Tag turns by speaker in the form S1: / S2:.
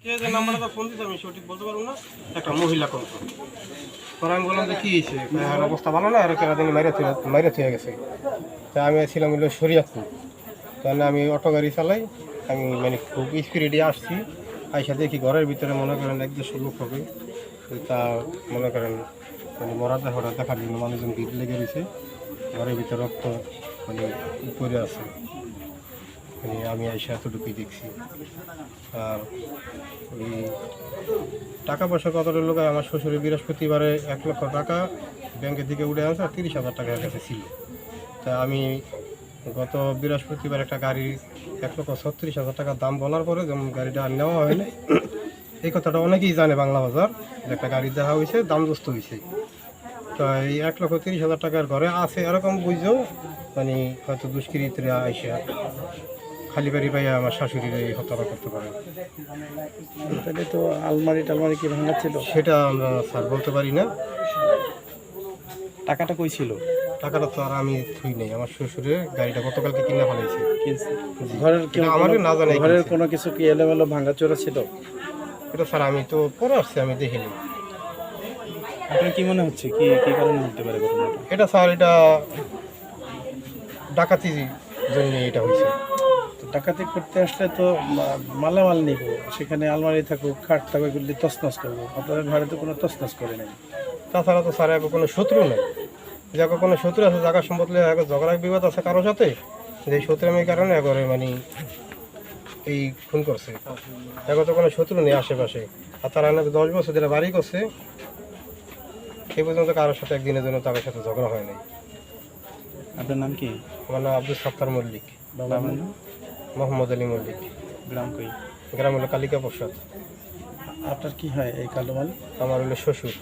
S1: কে যে নাম্বারটা ফোন দিতে আমি সঠিক বলতে পারবো না, একটা মহিলা কণ্ঠ। পরে আমি বললাম যে কী হয়েছে, আর অবস্থা ভালো না, আর কেরাদিন মাইরে থুয়ে গেছে। তা আমি ছিলাম হলো শরিয়াতপুর, তাহলে আমি অটো গাড়ি চালাই। আমি মানে খুব স্পিডে আসছি, আইসা দেখি ঘরের ভিতরে মনে করেন 1-200 লোক হবে। তা মনে করেন মানে মরা দেহটা দেখার জন্য মানুষজন ভিড় লেগে রয়েছে। ঘরের ভিতরে রক্ত মানে উপরে আছে, মানে আমি আইসা এতটুকুই দেখছি। আর ওই টাকা পয়সা কতটা লোক, আমার শ্বশুরের বৃহস্পতিবারে 1 লক্ষ টাকা ব্যাংকের থেকে উঠে আনছে, আর 30,000 টাকা এর কাছে ছিল। তা আমি গত বৃহস্পতিবার একটা গাড়ির 1,36,000 টাকা দাম বলার পরে যেমন গাড়িটা আর নেওয়া হয়নি। এই কথাটা অনেকেই জানে বাংলা বাজার, যে একটা গাড়ি দেওয়া হয়েছে, দামগ্রস্ত হয়েছে। তো এই 1,30,000 টাকার ঘরে আছে এরকম বুঝছো, মানে হয়তো দুষ্কৃতীরা আইসা খালি বাড়ি পাইয়া আমার শাশুড়ির এই হত্যা করতে পারে।
S2: তাহলে তো আলমারি টালমারি কি ভাঙা ছিল?
S1: সেটা আমরা স্যার বলতে পারি না।
S2: টাকাটা কই ছিল?
S1: টাকাটা তো আর আমি থুই নাই, আমার শ্বশুরের গাড়িটা গতকালকে কিনে ফেলাইছে।
S2: ঘরের কেউ
S1: আমারও না জানাই
S2: ঘরের
S1: কিনছে।
S2: কোনো কিছু কি এলোমেলো ভাঙাচোরা ছিল?
S1: এটা স্যার আমি তো পরে আসছি, আমি দেখিনি।
S2: আপনার কি মনে হচ্ছে কি কি কারণে হতে পারে ঘটনাটা?
S1: এটা স্যার এটা ডাকাতির জন্য এটা হয়েছে।
S2: তো ডাকাতি করতে আসলে তো মালামাল নিব, সেখানে আলমারি থাকুক খাট থাকুক এগুলি তছনছ করবো। আপনাদের ঘরে তো কোনো তছনছ করে নেই।
S1: তাছাড়া তো স্যার এখন কোনো শত্রু নেই, যে এখন কোনো শত্রু আছে জায়গা সম্পদ এখন ঝগড়া বিবাদ আছে কারোর সাথে, যে শত্রুমের কারণে একবারে মানে এই খুন করছে। এখন তো কোনো শত্রু নেই আশেপাশে। আর তারা 10 বছর ধরে বাড়ি করছে, এই পর্যন্ত কারোর সাথে একদিনের জন্য তাদের সাথে ঝগড়া হয় নাই।
S2: আপনার নাম কি?
S1: আমার নাম আব্দুল সাত্তার মল্লিক,
S2: বাবার নাম?
S1: মোহাম্মদ আলী মল্লিক।
S2: গ্রাম কই?
S1: গ্রাম হলো কালিকা প্রসাদ।
S2: আপনার কি হয় এই কালো মাল?
S1: আমার হলো শ্বশুর।